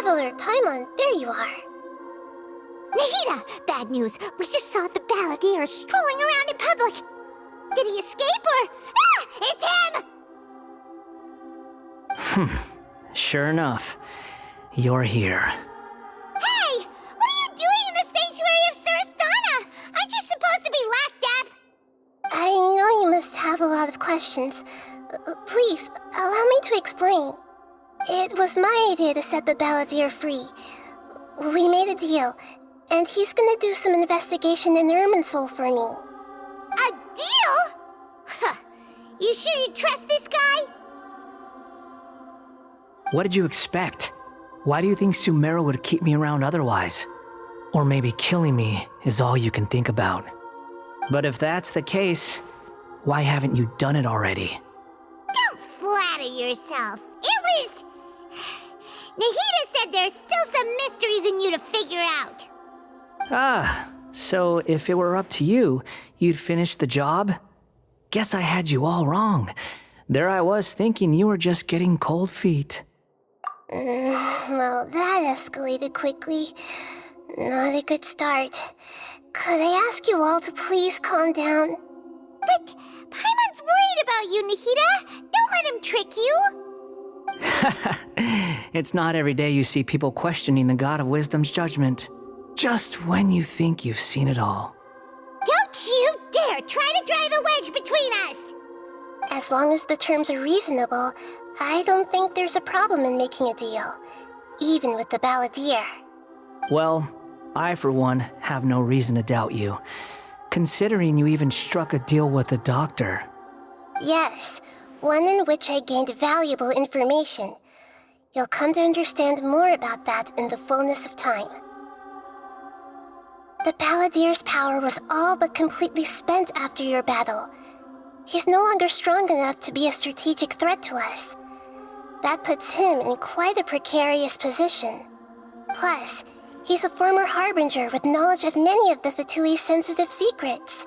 Traveler, Paimon, there you are. Nahida! Bad news! We just saw the balladeer strolling around in public! Did he escape or... Ah! It's him! Sure enough, you're here. Hey! What are you doing in the sanctuary of Surastana? Aren't you supposed to be locked up? I know you must have a lot of questions. Please, allow me to explain. It was my idea to set the balladeer free. We made a deal, and he's gonna do some investigation in Irminsul for me. A deal? Huh. You sure you trust this guy? What did you expect? Why do you think Sumeru would keep me around otherwise? Or maybe killing me is all you can think about. But if that's the case, why haven't you done it already? Don't flatter yourself. It was... Nahida said there's still some mysteries in you to figure out. Ah, so if it were up to you, you'd finish the job? Guess I had you all wrong. There I was thinking you were just getting cold feet. Well, that escalated quickly. Not a good start. Could I ask you all to please calm down? But Paimon's worried about you, Nahida. Don't let him trick you. It's not every day you see people questioning the God of Wisdom's judgment. Just when you think you've seen it all. Don't you dare try to drive a wedge between us! As long as the terms are reasonable, I don't think there's a problem in making a deal. Even with the balladeer. Well, I for one have no reason to doubt you, considering you even struck a deal with the doctor. Yes, one in which I gained valuable information. You'll come to understand more about that in the fullness of time. The balladeer's power was all but completely spent after your battle. He's no longer strong enough to be a strategic threat to us. That puts him in quite a precarious position. Plus, he's a former harbinger with knowledge of many of the Fatui's sensitive secrets.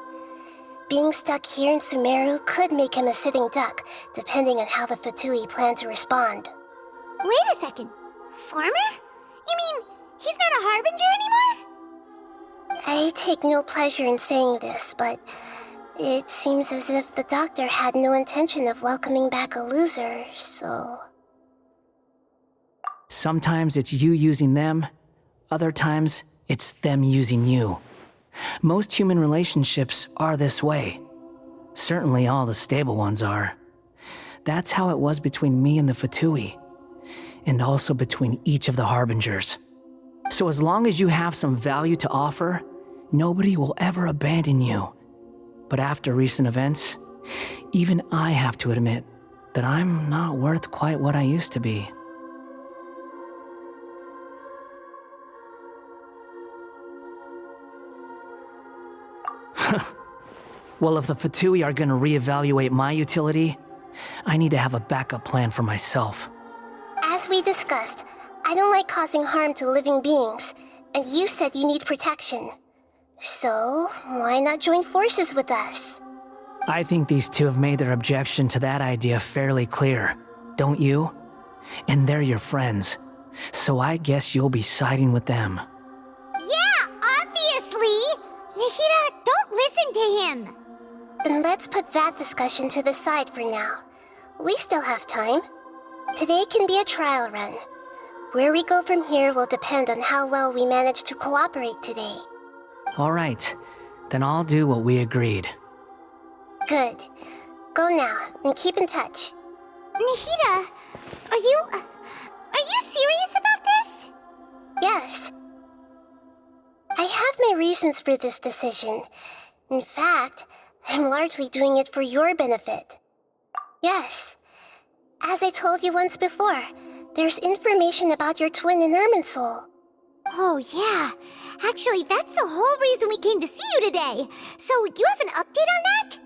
Being stuck here in Sumeru could make him a sitting duck, depending on how the Fatui plan to respond. Wait a second. Farmer? You mean he's not a harbinger anymore? I take no pleasure in saying this, but it seems as if the doctor had no intention of welcoming back a loser, so... Sometimes it's you using them, other times it's them using you. Most human relationships are this way. Certainly all the stable ones are. That's how it was between me and the Fatui, and also between each of the harbingers. So as long as you have some value to offer, nobody will ever abandon you. But after recent events, even I have to admit that I'm not worth quite what I used to be. Well, if the Fatui are gonna reevaluate my utility, I need to have a backup plan for myself. As we discussed, I don't like causing harm to living beings, and you said you need protection. So, why not join forces with us? I think these two have made their objection to that idea fairly clear, don't you? And they're your friends, so I guess you'll be siding with them. Yeah, obviously! Nahida, don't listen to him! Then let's put that discussion to the side for now. We still have time. Today can be a trial run. Where we go from here will depend on how well we manage to cooperate today. All right, then I'll do what we agreed. Good. Go now, and keep in touch. Nahida, are you serious about this? Yes. I have my reasons for this decision. In fact, I'm largely doing it for your benefit. Yes. As I told you once before, there's information about your twin in Irminsul. Oh, yeah. Actually, that's the whole reason we came to see you today. So, you have an update on that?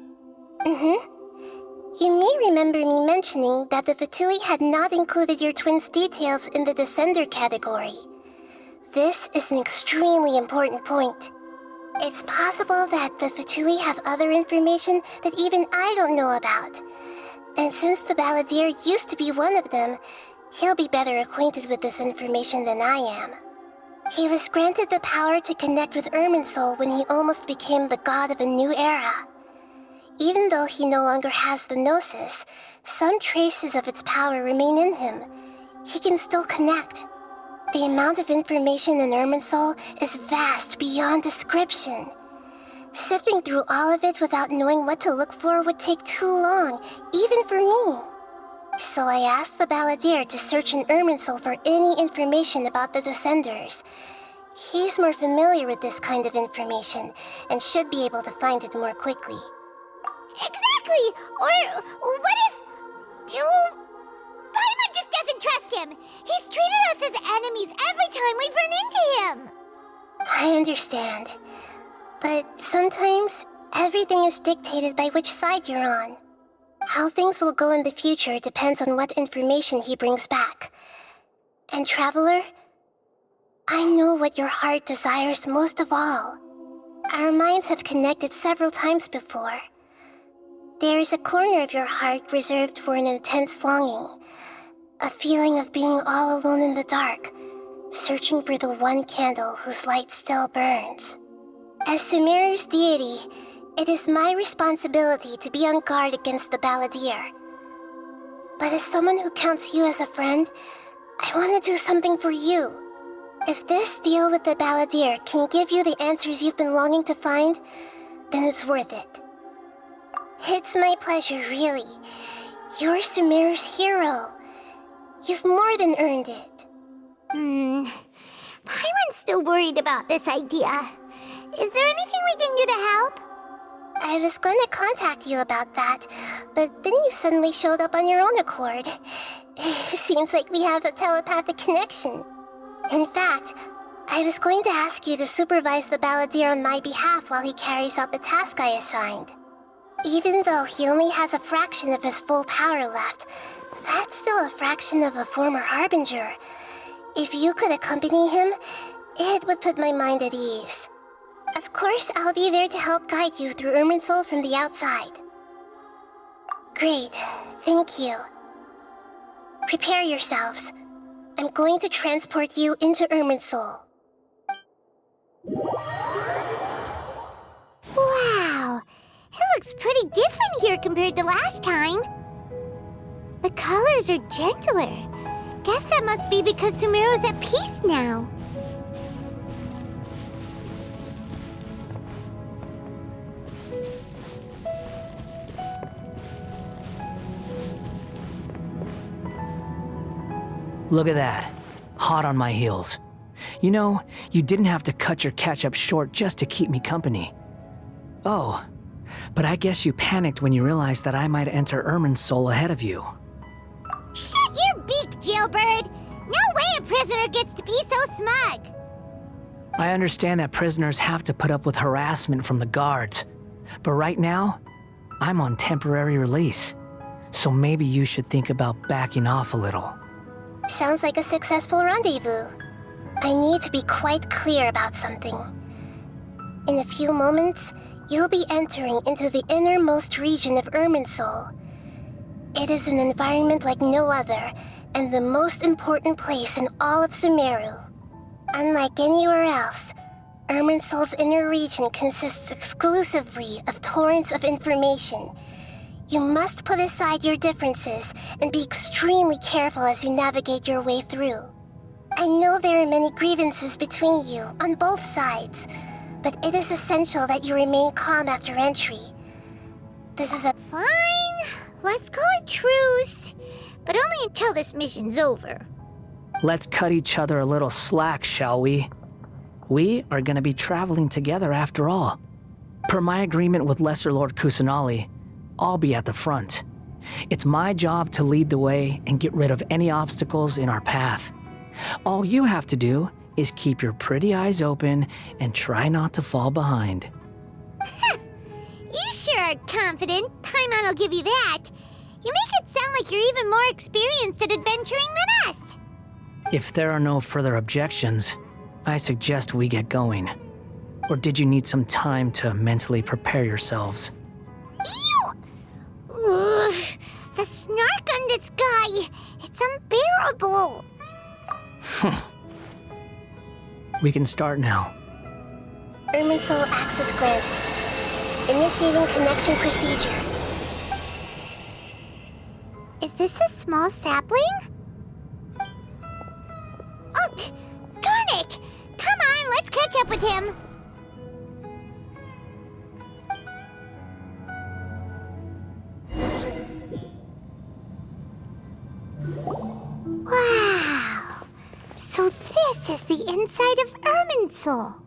Mm-hmm. You may remember me mentioning that the Fatui had not included your twin's details in the Descender category. This is an extremely important point. It's possible that the Fatui have other information that even I don't know about. And since the balladeer used to be one of them, He'll be better acquainted with this information than I am. He was granted the power to connect with Irminsul when he almost became the god of a new era. Even though he no longer has the Gnosis, some traces of its power remain in him. He can still connect. The amount of information in Irminsul is vast beyond description. Sifting through all of it without knowing what to look for would take too long, even for me. So I asked the Balladeer to search in Irminsul for any information about the Descenders. He's more familiar with this kind of information, and should be able to find it more quickly. Exactly! Or what if... Paimon just doesn't trust him! He's treated us as enemies every time we've run into him! I understand. But sometimes, everything is dictated by which side you're on. How things will go in the future depends on what information he brings back. And Traveler, I know what your heart desires most of all. Our minds have connected several times before. There is a corner of your heart reserved for an intense longing, a feeling of being all alone in the dark, searching for the one candle whose light still burns. As Sumeru's deity, it is my responsibility to be on guard against the Balladeer. But as someone who counts you as a friend, I want to do something for you. If this deal with the Balladeer can give you the answers you've been longing to find, then it's worth it. It's my pleasure, really. You're Sumeru's hero. You've more than earned it. Paimon's still worried about this idea. Is there anything we can do to help? I was going to contact you about that, but then you suddenly showed up on your own accord. Seems like we have a telepathic connection. In fact, I was going to ask you to supervise the Balladeer on my behalf while he carries out the task I assigned. Even though he only has a fraction of his full power left, that's still a fraction of a former Harbinger. If you could accompany him, it would put my mind at ease. Of course, I'll be there to help guide you through Irminsul from the outside. Great, thank you. Prepare yourselves. I'm going to transport you into Irminsul. Wow! It looks pretty different here compared to last time. The colors are gentler. Guess that must be because Sumeru's at peace now. Look at that. Hot on my heels. You know, you didn't have to cut your catch-up short just to keep me company. Oh, but I guess you panicked when you realized that I might enter Irminsul ahead of you. Shut your beak, jailbird! No way a prisoner gets to be so smug! I understand that prisoners have to put up with harassment from the guards, but right now, I'm on temporary release, so maybe you should think about backing off a little. Sounds like a successful rendezvous. I need to be quite clear about something. In a few moments, you'll be entering into the innermost region of Irminsul. It is an environment like no other, and the most important place in all of Sumeru. Unlike anywhere else, Irminsul's inner region consists exclusively of torrents of information. You must put aside your differences and be extremely careful as you navigate your way through. I know there are many grievances between you on both sides, but it is essential that you remain calm after entry. This is a... Fine, let's call it truce, but only until this mission's over. Let's cut each other a little slack, shall we? We are going to be traveling together after all. Per my agreement with Lesser Lord Kusanali, I'll be at the front. It's my job to lead the way and get rid of any obstacles in our path. All you have to do is keep your pretty eyes open and try not to fall behind. You sure are confident. Paimon will give you that. You make it sound like you're even more experienced at adventuring than us. If there are no further objections, I suggest we get going. Or did you need some time to mentally prepare yourselves? Ew! Ugh, the snark on in the sky! It's unbearable! We can start now. Irminsul access granted. Initiating connection procedure. Is this a small sapling? Oh, darn it! Come on, let's catch up with him! Wow! So this is the inside of Irminsul.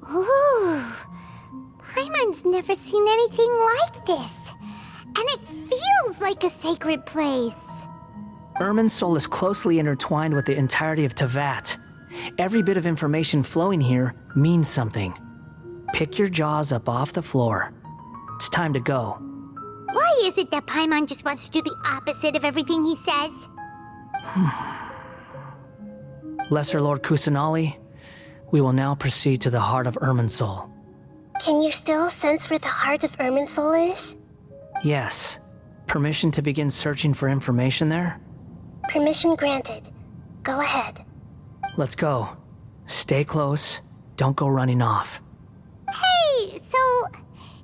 Ooh, Paimon's never seen anything like this. And it feels like a sacred place. Irminsul is closely intertwined with the entirety of Teyvat. Every bit of information flowing here means something. Pick your jaws up off the floor. It's time to go. Why is it that Paimon just wants to do the opposite of everything he says? Lesser Lord Kusanali, we will now proceed to the heart of Irminsul. Can you still sense where the heart of Irminsul is? Yes. Permission to begin searching for information there? Permission granted. Go ahead. Let's go. Stay close. Don't go running off. Hey, so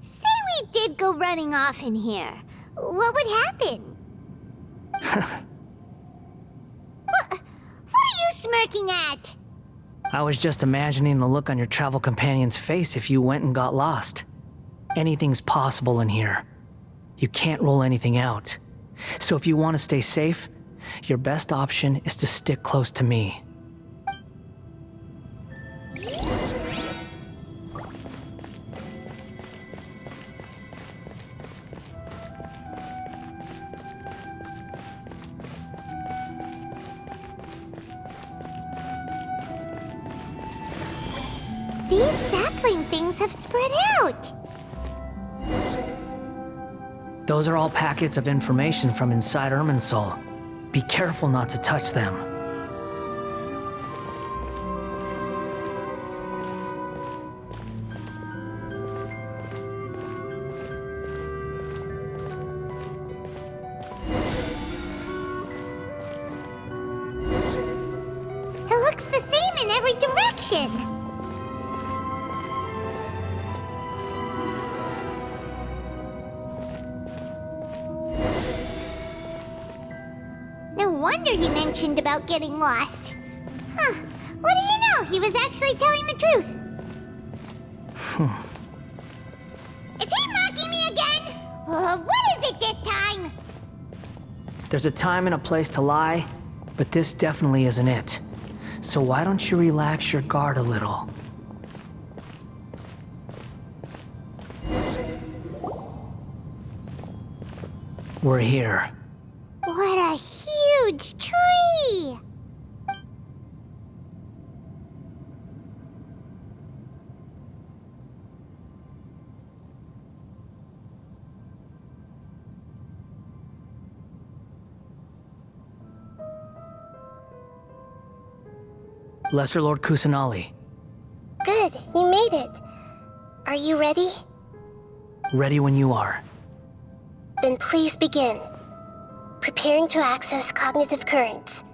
say we did go running off in here. What would happen? What are you smirking at? I was just imagining the look on your travel companion's face if you went and got lost. Anything's possible in here. You can't rule anything out. So if you want to stay safe, your best option is to stick close to me. These sapling things have spread out. Those are all packets of information from inside Irminsul. Be careful not to touch them. It looks the same in every direction. No wonder he mentioned about getting lost. Huh. What do you know? He was actually telling the truth. Is he mocking me again? What is it this time? There's a time and a place to lie, but this definitely isn't it. So why don't you relax your guard a little? We're here. What a huge tree! Lesser Lord Kusanali. Good, you made it. Are you ready? Ready when you are. Then please begin. Preparing to access cognitive currents.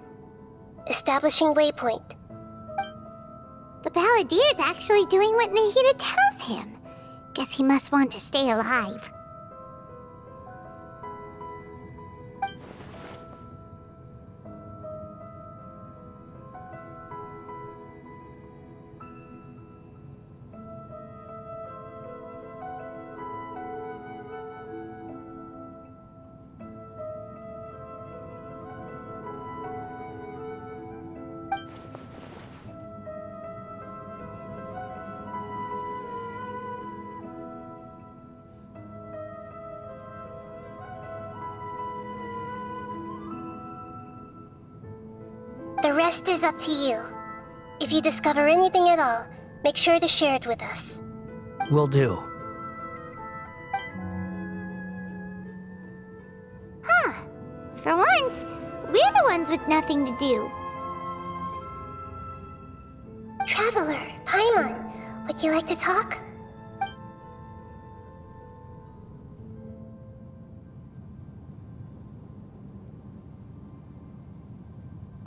Establishing waypoint. The Balladier's actually doing what Nahida tells him. Guess he must want to stay alive. The rest is up to you. If you discover anything at all, make sure to share it with us. Will do. For once, we're the ones with nothing to do. Traveler, Paimon, would you like to talk?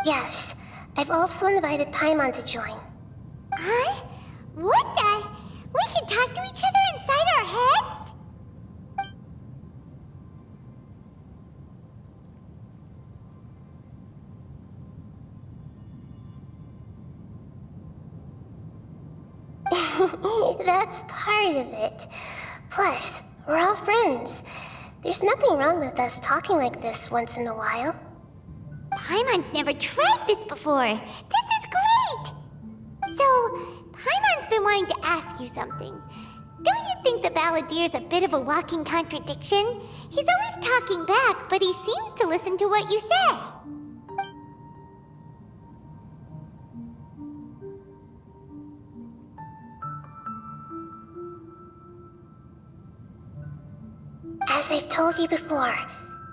Yes, I've also invited Paimon to join. Huh? What the? We can talk to each other inside our heads? That's part of it. Plus, we're all friends. There's nothing wrong with us talking like this once in a while. Paimon's never tried this before. This is great! So, Paimon's been wanting to ask you something. Don't you think the Balladier's a bit of a walking contradiction? He's always talking back, but he seems to listen to what you say. As I've told you before,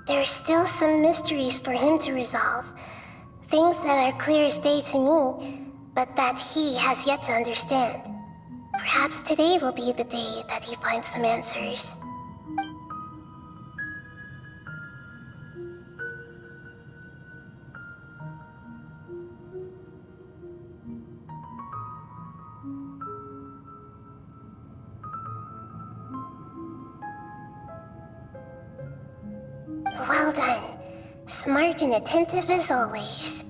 there are still some mysteries for him to resolve. Things that are clear as day to me, but that he has yet to understand. Perhaps today will be the day that he finds some answers. Well done. Smart and attentive as always.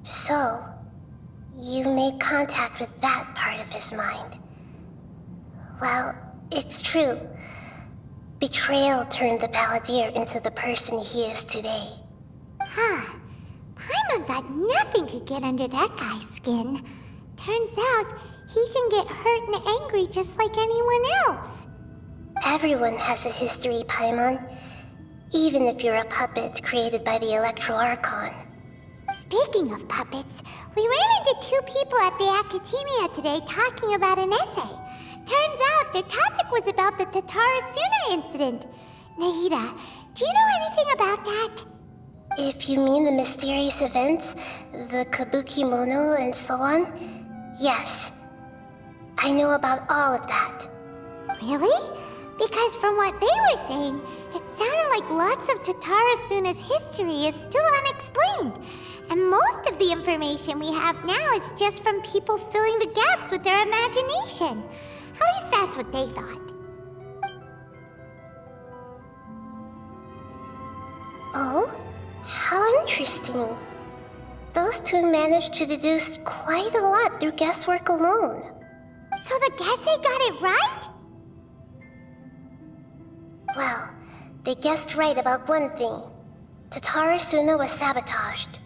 So, you made contact with that part of his mind. Well, it's true. Betrayal turned the Balladeer into the person he is today. Huh. Paimon thought nothing could get under that guy's skin. Turns out, he can get hurt and angry just like anyone else. Everyone has a history, Paimon. Even if you're a puppet created by the Electro Archon. Speaking of puppets, we ran into two people at the Academia today talking about an essay. Turns out their topic was about the Tatarasuna incident. Nahida, do you know anything about that? If you mean the mysterious events, the Kabuki Mono and so on, yes. I know about all of that. Really? Because from what they were saying, it sounded like lots of Tatarasuna's history is still unexplained. And most of the information we have now is just from people filling the gaps with their imagination. At least that's what they thought. Oh? How interesting. Those two managed to deduce quite a lot through guesswork alone. So the Gesse got it right? Well, they guessed right about one thing. Tatarasuna was sabotaged.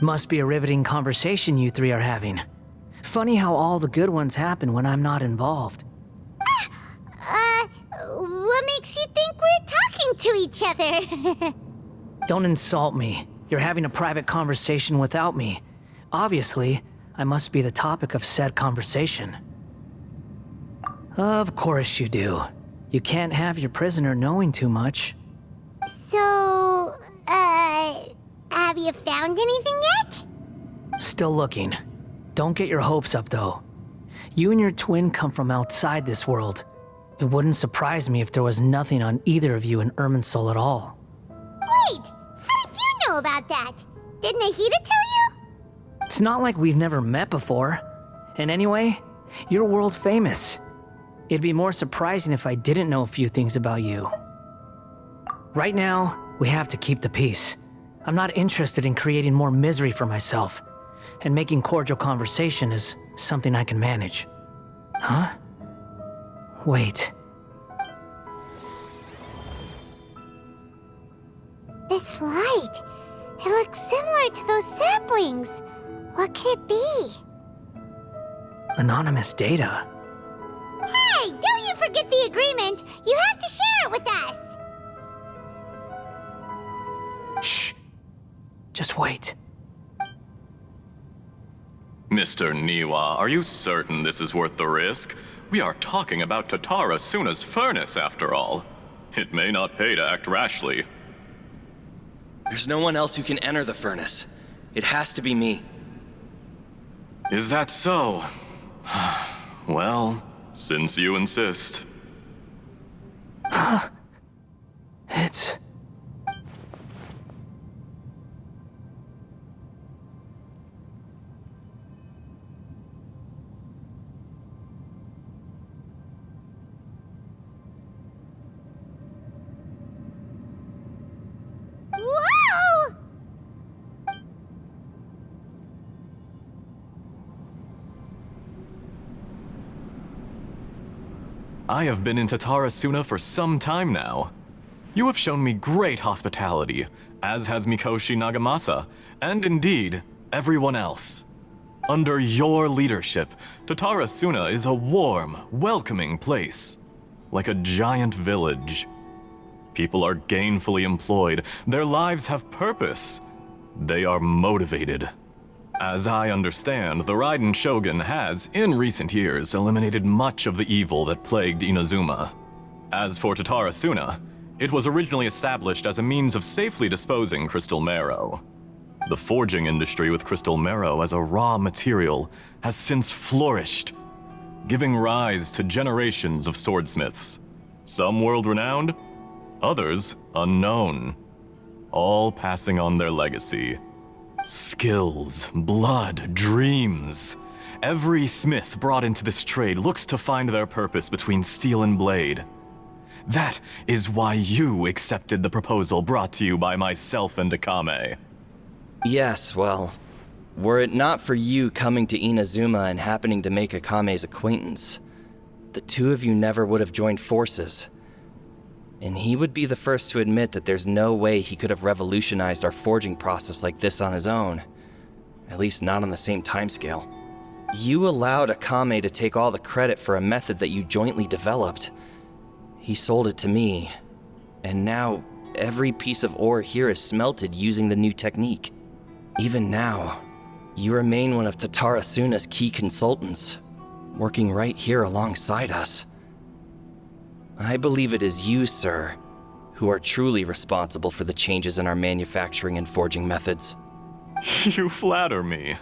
Must be a riveting conversation you three are having. Funny how all the good ones happen when I'm not involved. What makes you think we're talking to each other? Don't insult me. You're having a private conversation without me. Obviously, I must be the topic of said conversation. Of course you do. You can't have your prisoner knowing too much. So, have you found anything yet? Still looking. Don't get your hopes up, though. You and your twin come from outside this world. It wouldn't surprise me if there was nothing on either of you in Irminsul at all. Wait, how did you know about that? Did Nahida tell you? It's not like we've never met before. And anyway, you're world famous. It'd be more surprising if I didn't know a few things about you. Right now, we have to keep the peace. I'm not interested in creating more misery for myself. And making cordial conversation is something I can manage. Huh? Wait. This light, It looks similar to those saplings. What could it be? Anonymous data. Hey, don't you forget the agreement! You have to share it with us! Shh. Just wait. Mr. Niwa, are you certain this is worth the risk? We are talking about Tatara Suna's furnace, after all. It may not pay to act rashly. There's no one else who can enter the furnace. It has to be me. Is that so? Well, since you insist. It's... Whoa! I have been in Tatara Suna for some time now. You have shown me great hospitality, as has Mikoshi Nagamasa, and indeed, everyone else. Under your leadership, Tatara Suna is a warm, welcoming place, like a giant village. People are gainfully employed, their lives have purpose. They are motivated. As I understand, the Raiden Shogun has, in recent years, eliminated much of the evil that plagued Inazuma. As for Tatara Suna, it was originally established as a means of safely disposing crystal marrow. The forging industry with crystal marrow as a raw material has since flourished, giving rise to generations of swordsmiths. Some world-renowned, others unknown, all passing on their legacy. Skills, blood, dreams. Every smith brought into this trade looks to find their purpose between steel and blade. That is why you accepted the proposal brought to you by myself and Akame. Yes, well, were it not for you coming to Inazuma and happening to make Akame's acquaintance, the two of you never would have joined forces. And he would be the first to admit that there's no way he could have revolutionized our forging process like this on his own. At least not on the same timescale. You allowed Akame to take all the credit for a method that you jointly developed. He sold it to me, and now every piece of ore here is smelted using the new technique. Even now, you remain one of Tatara Suna's key consultants, working right here alongside us. I believe it is you, sir, who are truly responsible for the changes in our manufacturing and forging methods. You flatter me.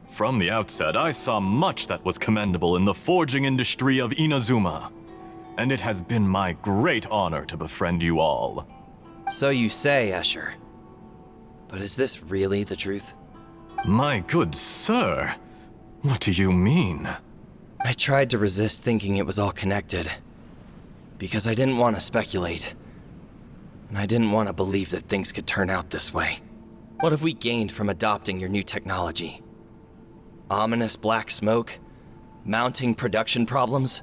From the outset, I saw much that was commendable in the forging industry of Inazuma, and it has been my great honor to befriend you all. So you say, Escher. But is this really the truth? My good sir, what do you mean? I tried to resist thinking it was all connected, because I didn't want to speculate, and I didn't want to believe that things could turn out this way. What have we gained from adopting your new technology? Ominous black smoke? Mounting production problems?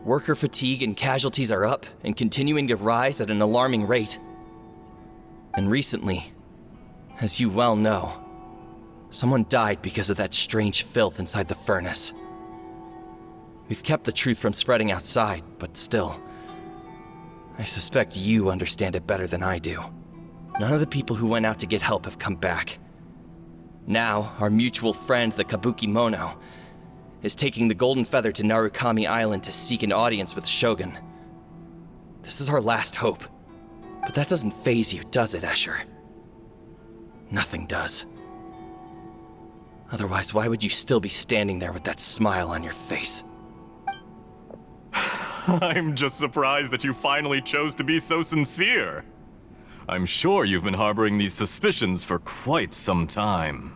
Worker fatigue and casualties are up and continuing to rise at an alarming rate. And recently, as you well know, someone died because of that strange filth inside the furnace. We've kept the truth from spreading outside, but still, I suspect you understand it better than I do. None of the people who went out to get help have come back. Now, our mutual friend, the Kabuki Mono, is taking the Golden Feather to Narukami Island to seek an audience with Shogun. This is our last hope. But that doesn't faze you, does it, Escher? Nothing does. Otherwise, why would you still be standing there with that smile on your face? I'm just surprised that you finally chose to be so sincere. I'm sure you've been harboring these suspicions for quite some time.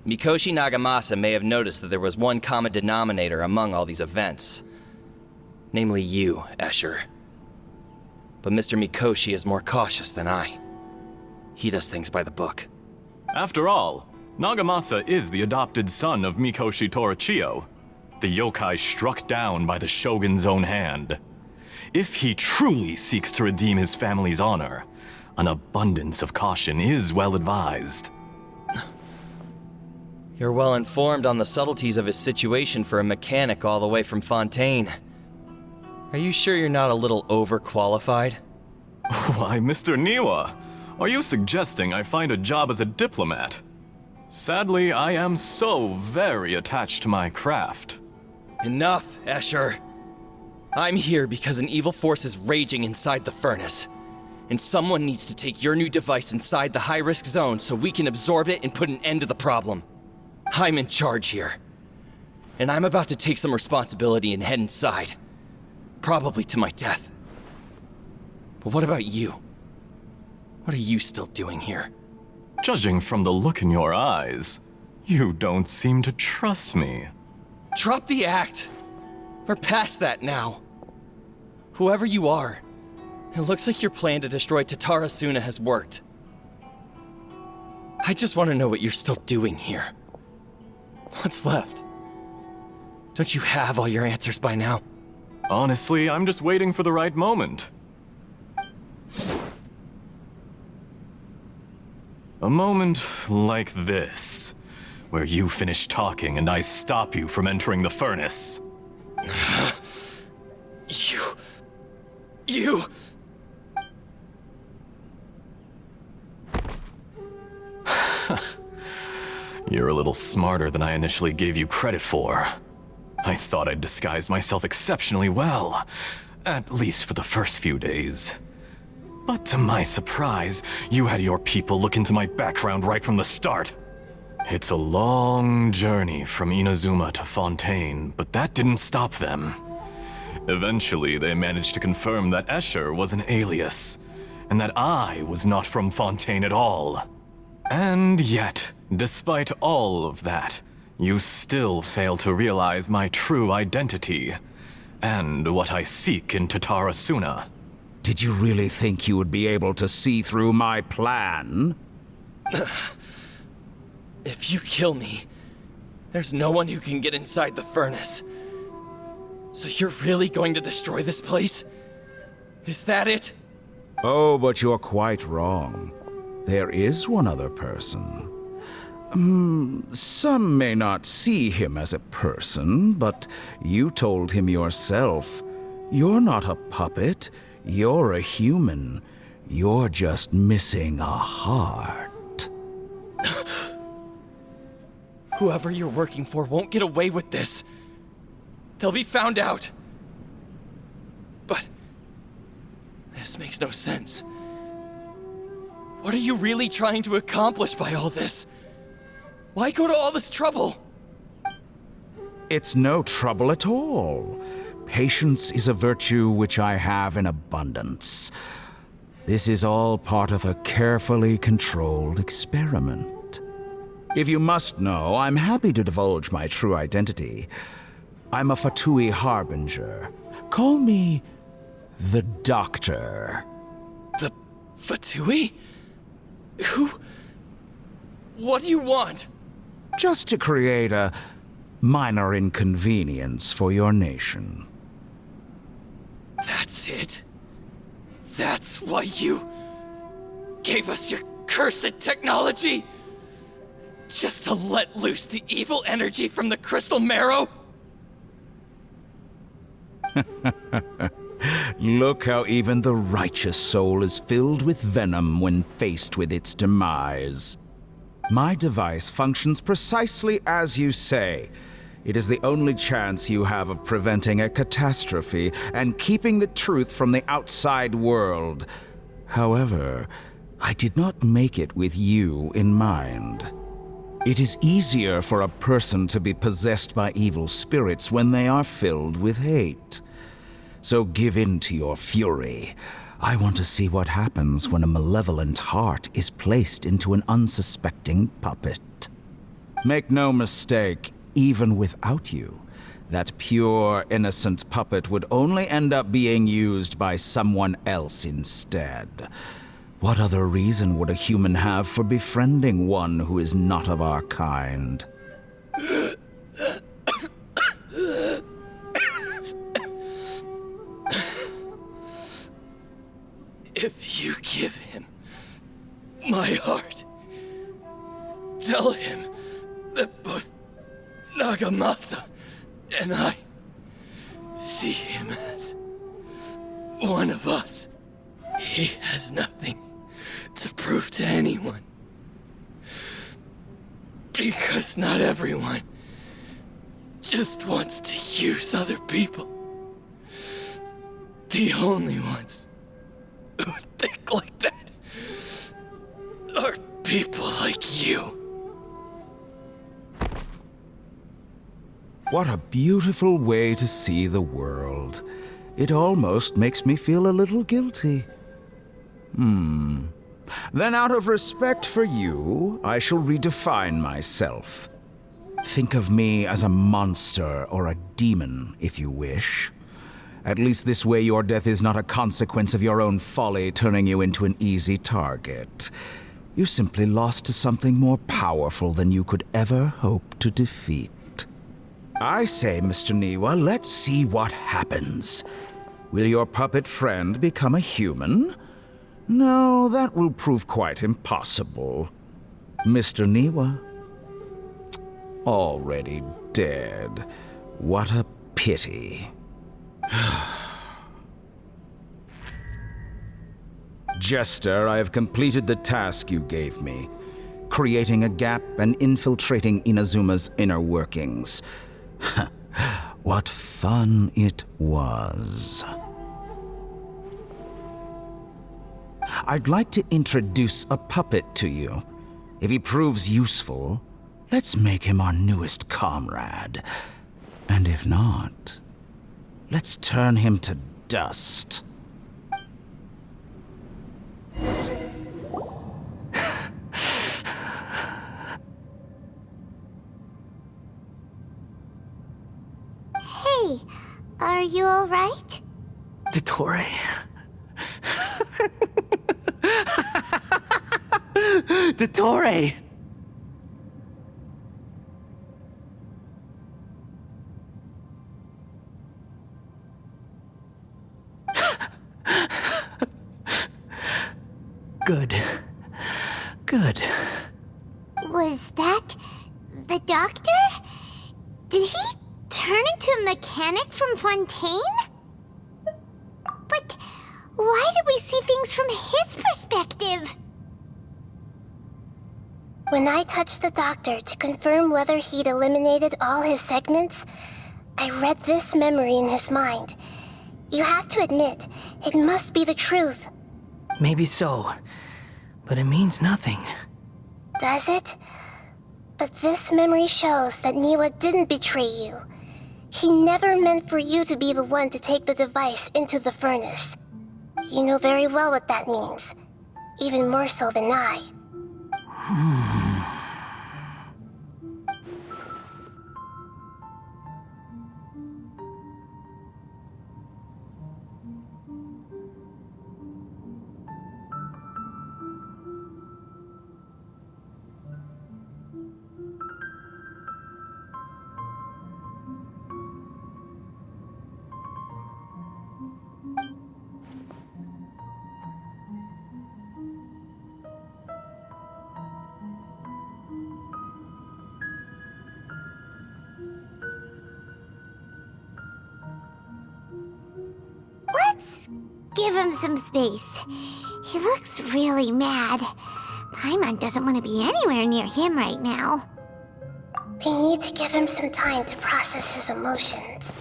Mikoshi Nagamasa may have noticed that there was one common denominator among all these events. Namely you, Escher. But Mr. Mikoshi is more cautious than I. He does things by the book. After all, Nagamasa is the adopted son of Mikoshi Torachiyo, the yokai struck down by the Shogun's own hand. if he truly seeks to redeem his family's honor, an abundance of caution is well advised. You're well informed on the subtleties of his situation for a mechanic all the way from Fontaine. Are you sure you're not a little overqualified? Why, Mr. Niwa, are you suggesting I find a job as a diplomat? Sadly, I am so very attached to my craft. Enough, Escher. I'm here because an evil force is raging inside the furnace. And someone needs to take your new device inside the high-risk zone so we can absorb it and put an end to the problem. I'm in charge here. And I'm about to take some responsibility and head inside. Probably to my death. But what about you? What are you still doing here? Judging from the look in your eyes, you don't seem to trust me. Drop the act! We're past that now. Whoever you are, it looks like your plan to destroy Tatara Suna has worked. I just want to know what you're still doing here. What's left? Don't you have all your answers by now? Honestly, I'm just waiting for the right moment. A moment like this, where you finish talking and I stop you from entering the furnace. You... You're a little smarter than I initially gave you credit for. I thought I'd disguised myself exceptionally well, at least for the first few days. But to my surprise, you had your people look into my background right from the start. It's a long journey from Inazuma to Fontaine, but that didn't stop them. Eventually, they managed to confirm that Escher was an alias, and that I was not from Fontaine at all. And yet, despite all of that, you still fail to realize my true identity, and what I seek in Tatara Suna. Did you really think you would be able to see through my plan? If you kill me, there's no one who can get inside the furnace. So you're really going to destroy this place? Is that it? Oh, but you're quite wrong. There is one other person. Some may not see him as a person, but you told him yourself. You're not a puppet. You're a human. You're just missing a heart. Whoever you're working for won't get away with this. They'll be found out. But this makes no sense. What are you really trying to accomplish by all this? Why go to all this trouble? It's no trouble at all. Patience is a virtue which I have in abundance. This is all part of a carefully controlled experiment. If you must know, I'm happy to divulge my true identity. I'm a Fatui Harbinger. Call me the Doctor. The Fatui? Who? What do you want? Just to create a minor inconvenience for your nation. That's it? That's why you gave us your cursed technology? Just to let loose the evil energy from the crystal marrow? Look how even the righteous soul is filled with venom when faced with its demise. My device functions precisely as you say. It is the only chance you have of preventing a catastrophe and keeping the truth from the outside world. However, I did not make it with you in mind. It is easier for a person to be possessed by evil spirits when they are filled with hate. So give in to your fury. I want to see what happens when a malevolent heart is placed into an unsuspecting puppet. Make no mistake, even without you, that pure, innocent puppet would only end up being used by someone else instead. What other reason would a human have for befriending one who is not of our kind? If you give him my heart, tell him that both Nagamasa and I see him as one of us. He has nothing to prove to anyone. Because not everyone just wants to use other people. The only ones who think like that are people like you. What a beautiful way to see the world. It almost makes me feel a little guilty. Then out of respect for you, I shall redefine myself. Think of me as a monster or a demon, if you wish. At least this way your death is not a consequence of your own folly turning you into an easy target. You simply lost to something more powerful than you could ever hope to defeat. I say, Mr. Niwa, let's see what happens. Will your puppet friend become a human? No, that will prove quite impossible. Mr. Niwa? Already dead. What a pity. Jester, I have completed the task you gave me. Creating a gap and infiltrating Inazuma's inner workings. What fun it was. I'd like to introduce a puppet to you. If he proves useful, let's make him our newest comrade. And if not, let's turn him to dust. Hey, are you alright? Dottore. Dottore! Good. Good. Was that the doctor? Did he turn into a mechanic from Fontaine? But why did we see things from his perspective? When I touched the doctor to confirm whether he'd eliminated all his segments, I read this memory in his mind. You have to admit, it must be the truth. Maybe so, but it means nothing. Does it? But this memory shows that Niwa didn't betray you. He never meant for you to be the one to take the device into the furnace. You know very well what that means. Even more so than I. Let's give him some space. He looks really mad. Paimon doesn't want to be anywhere near him right now. We need to give him some time to process his emotions.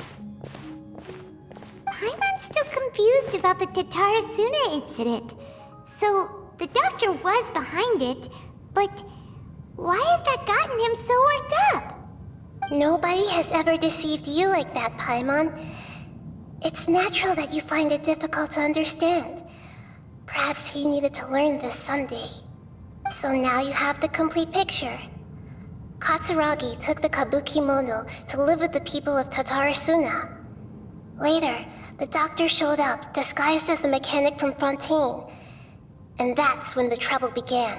Paimon's still confused about the Tatarasuna incident. So, the doctor was behind it, but why has that gotten him so worked up? Nobody has ever deceived you like that, Paimon. It's natural that you find it difficult to understand. Perhaps he needed to learn this someday. So now you have the complete picture. Katsuragi took the Kabukimono to live with the people of Tatarasuna. Later, the doctor showed up, disguised as the mechanic from Fontaine. And that's when the trouble began.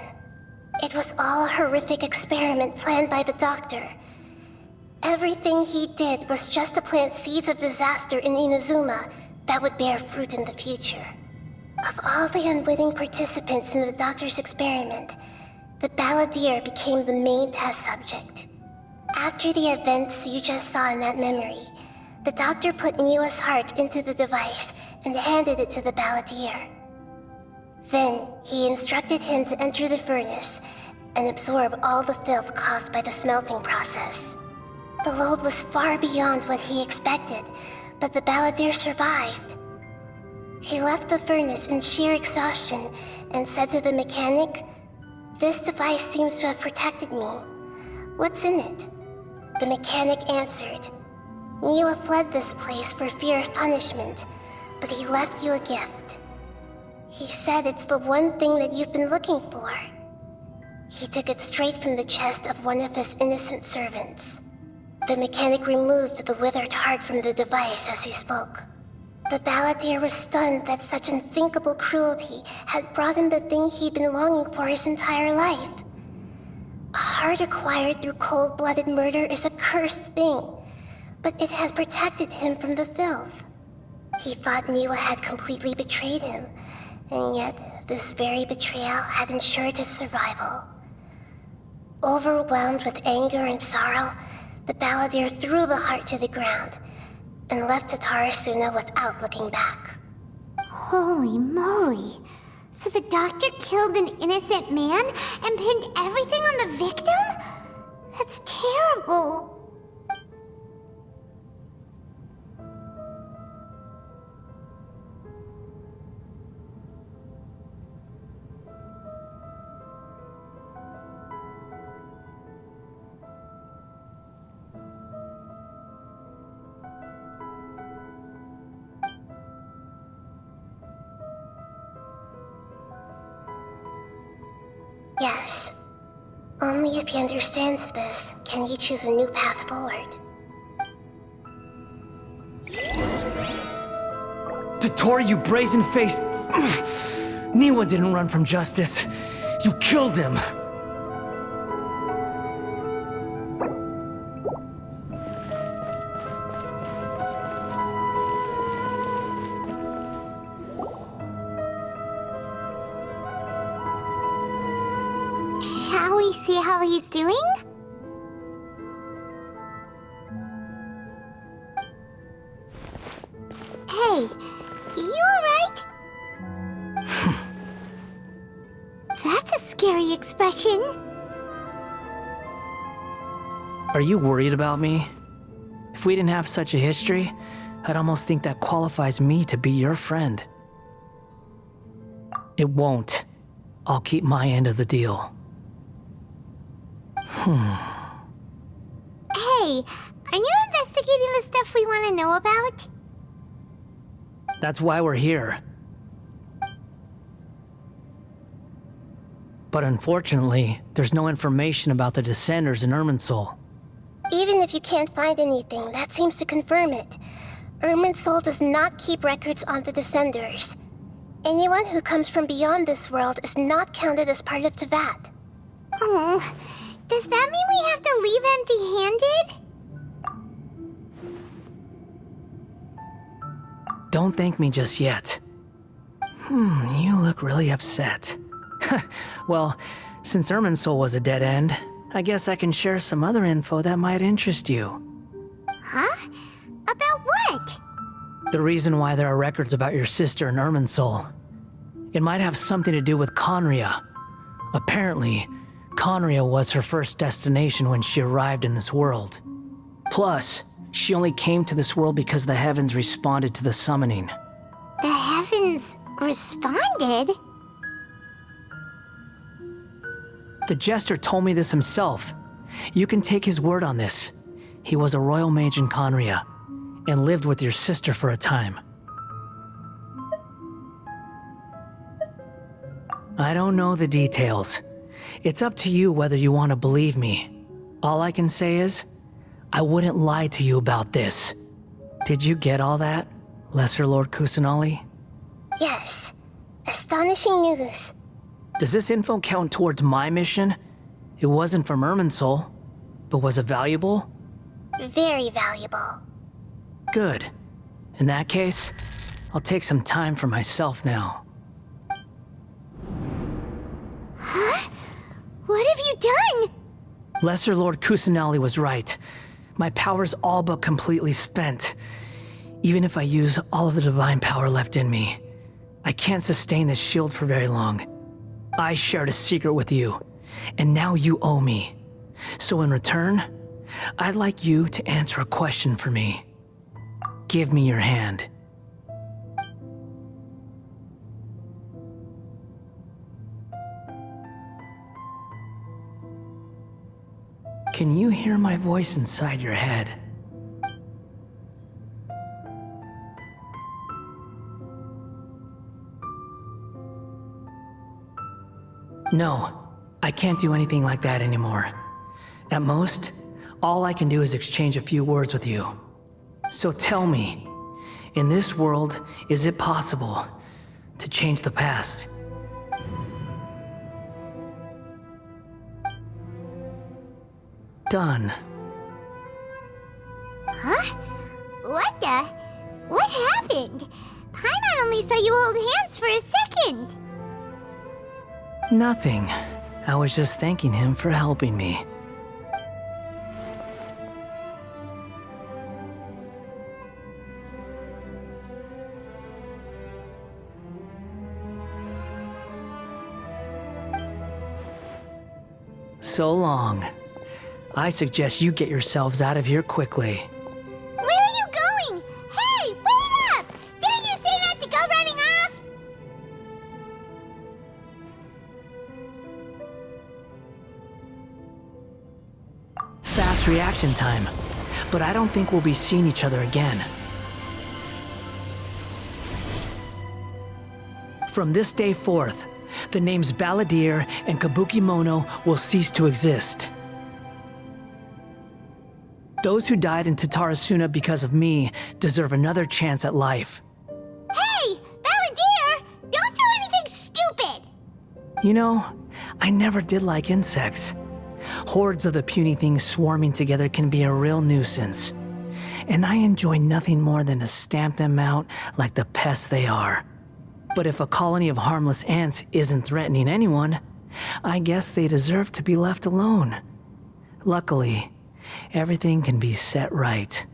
It was all a horrific experiment planned by the doctor. Everything he did was just to plant seeds of disaster in Inazuma that would bear fruit in the future. Of all the unwitting participants in the doctor's experiment, the balladeer became the main test subject. After the events you just saw in that memory, the doctor put Niwa's heart into the device and handed it to the balladeer. Then, he instructed him to enter the furnace and absorb all the filth caused by the smelting process. The load was far beyond what he expected, but the balladeer survived. He left the furnace in sheer exhaustion and said to the mechanic, "This device seems to have protected me. What's in it?" The mechanic answered, "Niwa fled this place for fear of punishment, but he left you a gift. He said it's the one thing that you've been looking for." He took it straight from the chest of one of his innocent servants. The mechanic removed the withered heart from the device as he spoke. The balladeer was stunned that such unthinkable cruelty had brought him the thing he'd been longing for his entire life. A heart acquired through cold-blooded murder is a cursed thing, but it had protected him from the filth. He thought Niwa had completely betrayed him, and yet this very betrayal had ensured his survival. Overwhelmed with anger and sorrow, the balladeer threw the heart to the ground and left Tatarasuna without looking back. Holy moly. So the doctor killed an innocent man and pinned everything on the victim? That's terrible. Yes. Only if he understands this can he choose a new path forward. Dottore, you brazen-faced... Niwa didn't run from justice. You killed him. Shall we see how he's doing? Hey, you alright? That's a scary expression. Are you worried about me? If we didn't have such a history, I'd almost think that qualifies me to be your friend. It won't. I'll keep my end of the deal. Hey, are you investigating the stuff we want to know about? That's why we're here. But unfortunately, there's no information about the Descenders in Irminsul. Even if you can't find anything, that seems to confirm it. Irminsul does not keep records on the Descenders. Anyone who comes from beyond this world is not counted as part of Tevat. Oh, does that mean we have to leave empty-handed? Don't thank me just yet. You look really upset. Well, since Irminsul was a dead end, I guess I can share some other info that might interest you. Huh? About what? The reason why there are records about your sister in Irminsul. It might have something to do with Conria. Apparently, Conria was her first destination when she arrived in this world. Plus, she only came to this world because the heavens responded to the summoning. The heavens responded? The Jester told me this himself. You can take his word on this. He was a royal mage in Conria, and lived with your sister for a time. I don't know the details. It's up to you whether you want to believe me. All I can say is, I wouldn't lie to you about this. Did you get all that, Lesser Lord Kusanali? Yes. Astonishing news. Does this info count towards my mission? It wasn't from Irminsul, but was it valuable? Very valuable. Good. In that case, I'll take some time for myself now. done? Lesser Lord Kusanali was right. My power's all but completely spent. Even if I use all of the divine power left in me, I can't sustain this shield for very long. I shared a secret with you, and now you owe me. So in return, I'd like you to answer a question for me. Give me your hand. Can you hear my voice inside your head? No, I can't do anything like that anymore. At most, all I can do is exchange a few words with you. So tell me, in this world, is it possible to change the past? Done. Huh? What the? What happened? Paimon only saw you hold hands for a second. Nothing. I was just thanking him for helping me. So long. I suggest you get yourselves out of here quickly. Where are you going? Hey, wait up! Didn't you say not to go running off? Fast reaction time. But I don't think we'll be seeing each other again. From this day forth, the names Balladeer and Kabukimono will cease to exist. Those who died in Tatarasuna because of me deserve another chance at life. Hey, Balladeer! Don't do anything stupid! You know, I never did like insects. Hordes of the puny things swarming together can be a real nuisance. And I enjoy nothing more than to stamp them out like the pests they are. But if a colony of harmless ants isn't threatening anyone, I guess they deserve to be left alone. Luckily, everything can be set right.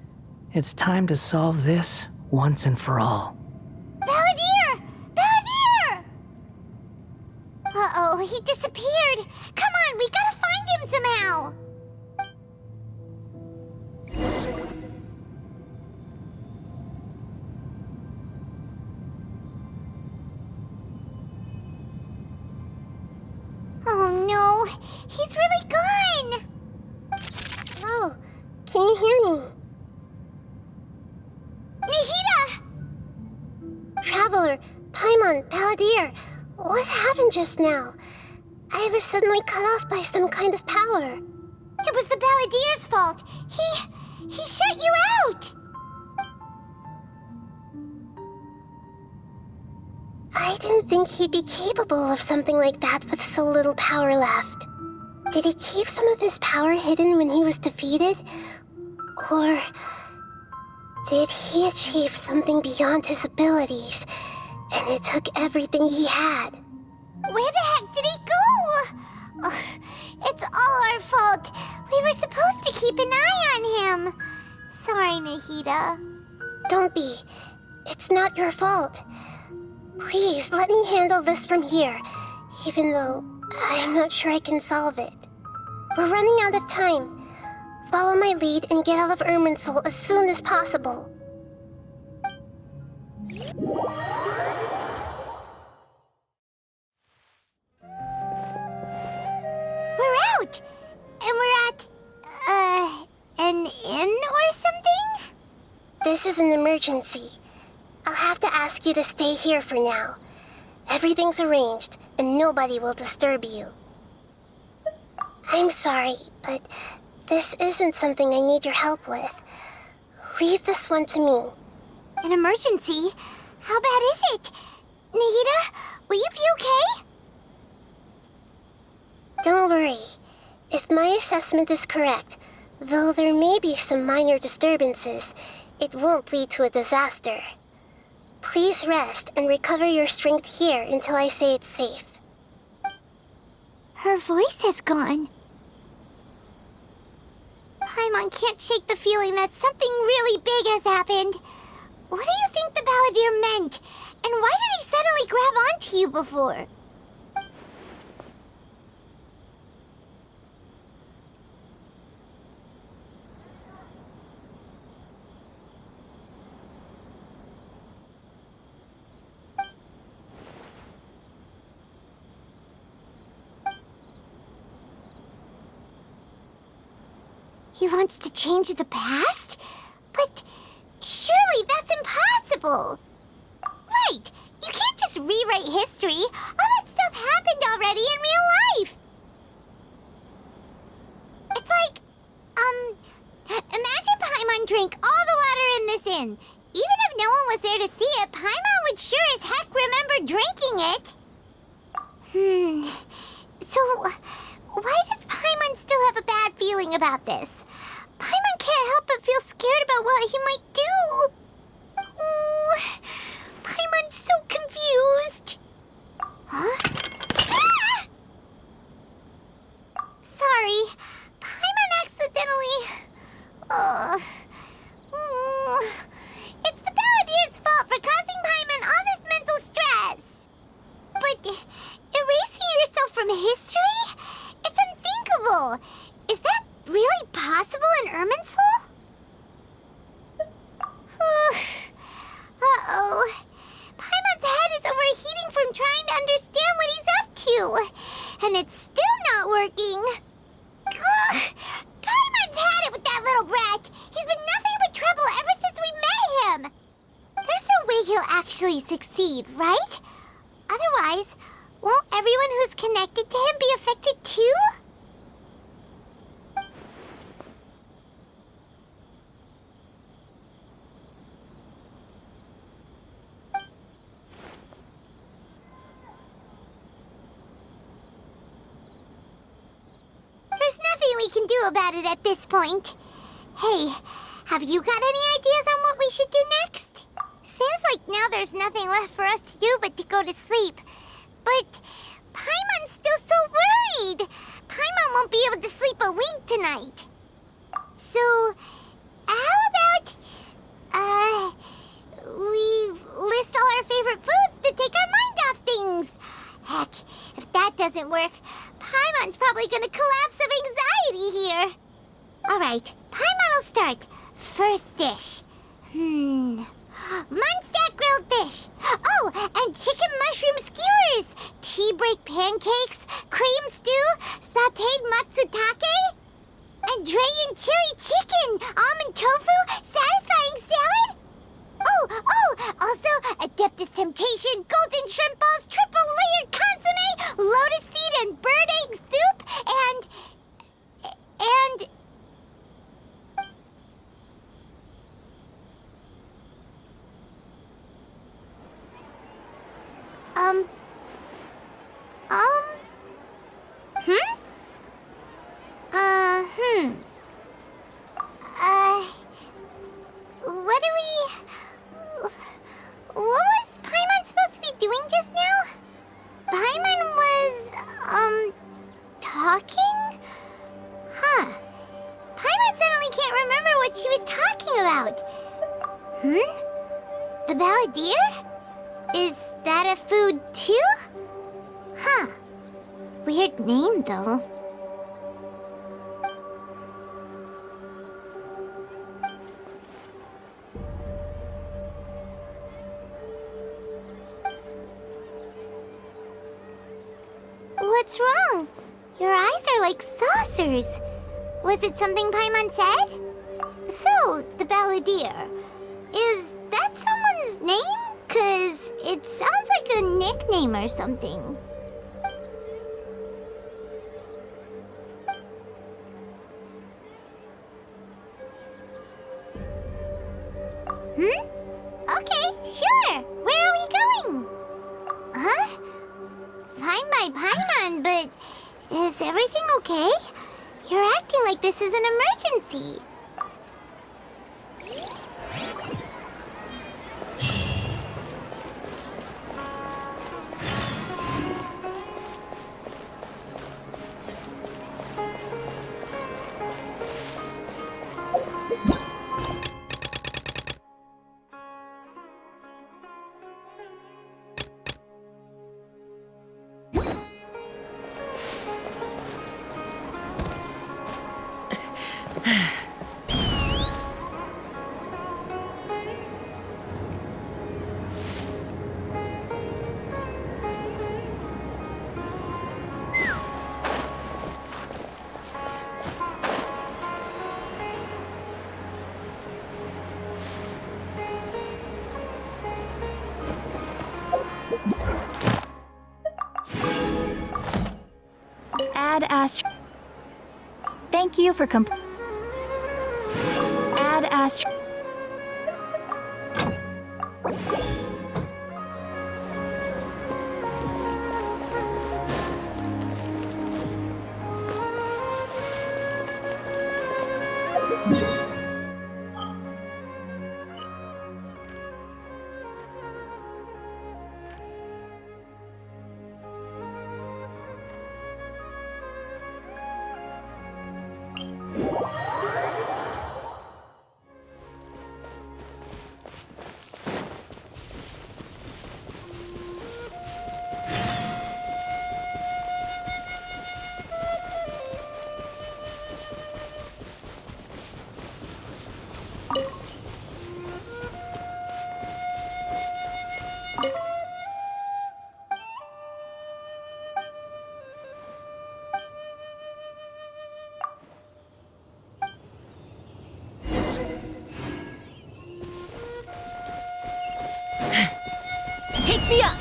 It's time to solve this once and for all. Balladeer! Balladeer! Uh-oh, he disappeared. Come on, we gotta find him somehow. Oh no, he's really gone. Oh, can you hear me? Nahida! Traveler, Paimon, Balladeer, what happened just now? I was suddenly cut off by some kind of power. It was the Balladeer's fault. He shut you out. I didn't think he'd be capable of something like that with so little power left. Did he keep some of his power hidden when he was defeated? Or did he achieve something beyond his abilities, and it took everything he had? Where the heck did he go? Ugh, it's all our fault. We were supposed to keep an eye on him. Sorry, Nahida. Don't be. It's not your fault. Please, let me handle this from here, even though I'm not sure I can solve it. We're running out of time. Follow my lead and get out of Irminsul as soon as possible. We're out! And we're at, an inn or something? This is an emergency. I'll have to ask you to stay here for now. Everything's arranged, and nobody will disturb you. I'm sorry, but this isn't something I need your help with. Leave this one to me. An emergency? How bad is it? Nahida, will you be okay? Don't worry. If my assessment is correct, though there may be some minor disturbances, it won't lead to a disaster. Please rest and recover your strength here until I say it's safe. Her voice has gone. Paimon can't shake the feeling that something really big has happened. What do you think the Balladeer meant? And why did he suddenly grab onto you before? He wants to change the past? But surely that's impossible! Right! You can't just rewrite history! All that stuff happened already in real life! It's like, imagine Paimon drank all the water in this inn. Even if no one was there to see it, Paimon would sure as heck remember drinking it. So, why does Paimon still have a bad feeling about this? Paimon can't help but feel scared about what he might do. Ooh, Paimon's so confused. Huh? Ah! Sorry, Paimon accidentally... It's the Balladeer's fault for causing Paimon all this mental stress. But erasing yourself from history? It's unthinkable. Is that really possible in Irminsul? Uh-oh. Paimon's head is overheating from trying to understand what he's up to. And it's still not working. Ugh. Paimon's had it with that little brat. He's been nothing but trouble ever since we met him. There's no way he'll actually succeed, right? Otherwise, won't everyone who's connected to him be affected too? There's nothing we can do about it at this point. Hey, have you got any ideas on what we should do next? Seems like now there's nothing left for us to do but to go to sleep. But Paimon's still so worried. Paimon won't be able to sleep a wink tonight. So, how about, we list all our favorite foods to take our mind off things? Heck, if that doesn't work, Paimon's probably gonna collapse of anxiety here. Alright, Paimon will start. First dish. Munstack grilled fish. Oh, and chicken mushroom skewers. Tea break pancakes. Cream stew. Sauteed matsutake. And Dragon chili chicken. Almond tofu. Satisfying salad. Oh, also Adeptus Temptation. Golden shrimp balls. Triple layered consomme. Lotus seed and bird egg soup. And... What was Paimon supposed to be doing just now? Paimon was, talking? Huh. Paimon suddenly can't remember what she was talking about. The Balladeer? Is that a food too? Huh. Weird name, though. What's wrong? Your eyes are like saucers. Was it something Paimon said? So, the Balladeer. Is that someone's name? 'Cause it sounds like a nickname or something. Okay, sure. Where are we going? Huh? Fine by Paimon, but is everything okay? You're acting like this is an emergency. Add Ast. Thank you for Add Ast. Take me up!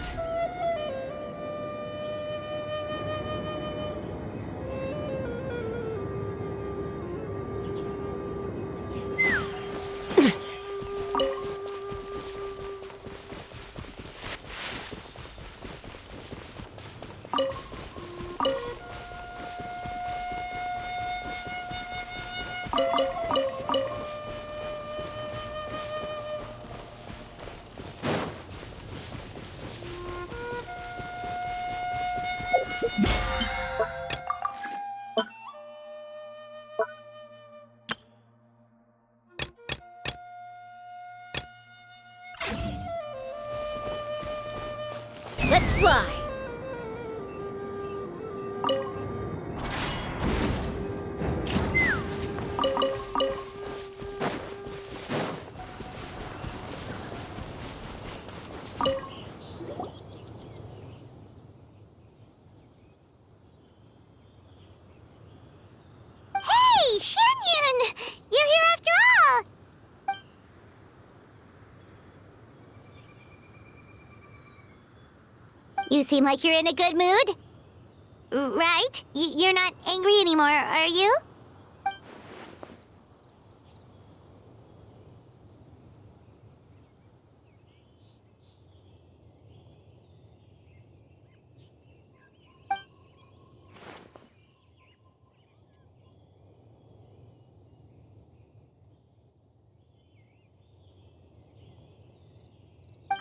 Let's fly! Hey, Shunyun! You're here after all! You seem like you're in a good mood. Right? You're not angry anymore, are you?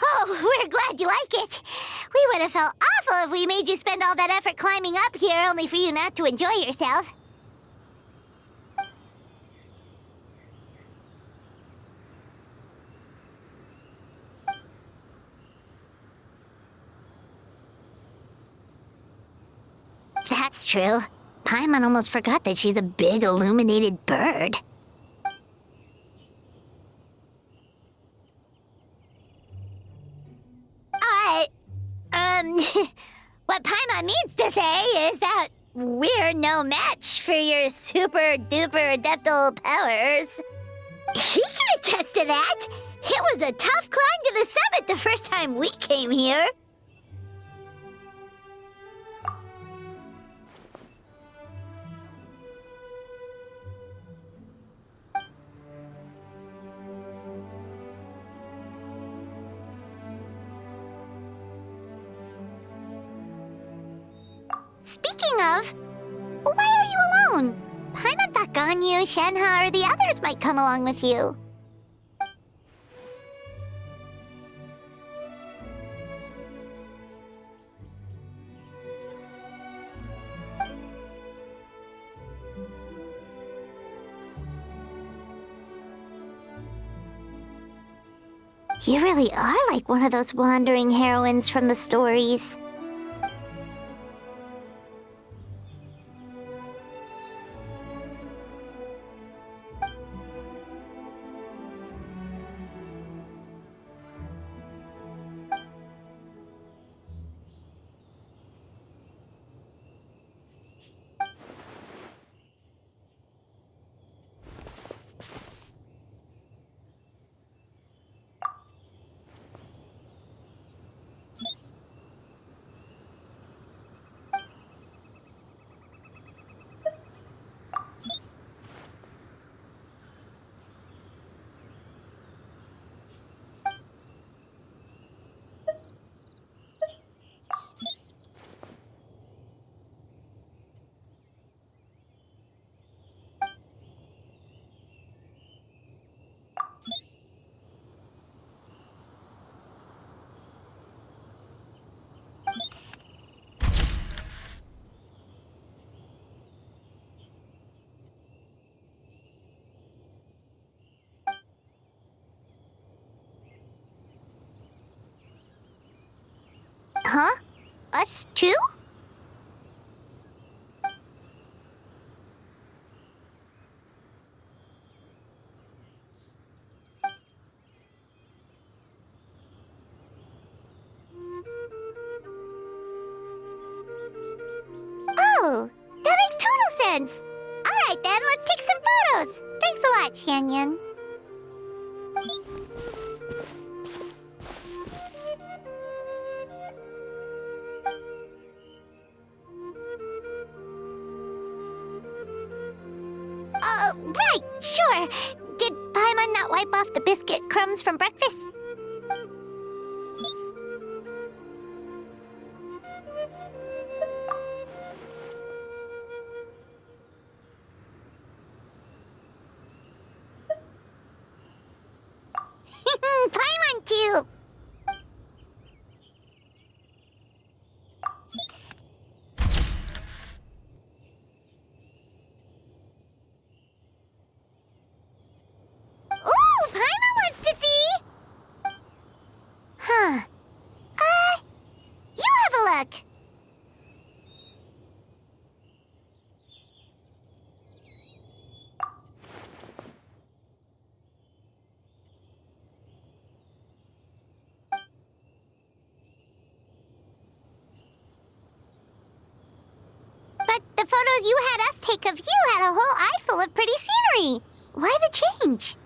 Oh, we're glad you like it. We would have felt awful if we made you spend all that effort climbing up here only for you not to enjoy yourself. That's true. Paimon almost forgot that she's a big illuminated bird. What Paimon means to say is that we're no match for your super-duper adeptal powers. He can attest to that. It was a tough climb to the summit the first time we came here. Speaking of, why are you alone? Paimon thought Ganyu, Shenhe, or the others might come along with you. You really are like one of those wandering heroines from the stories. Huh? Us too? Oh, that makes total sense. All right then, let's take some photos. Thanks a lot, Shanyan. Right, sure. Did Paimon not wipe off the biscuit crumbs from breakfast? Paimon too. Ooh, Paimon wants to see. Huh. You have a look. But the photos you had us take of you had a whole eye full of pretty scenery. Why the change?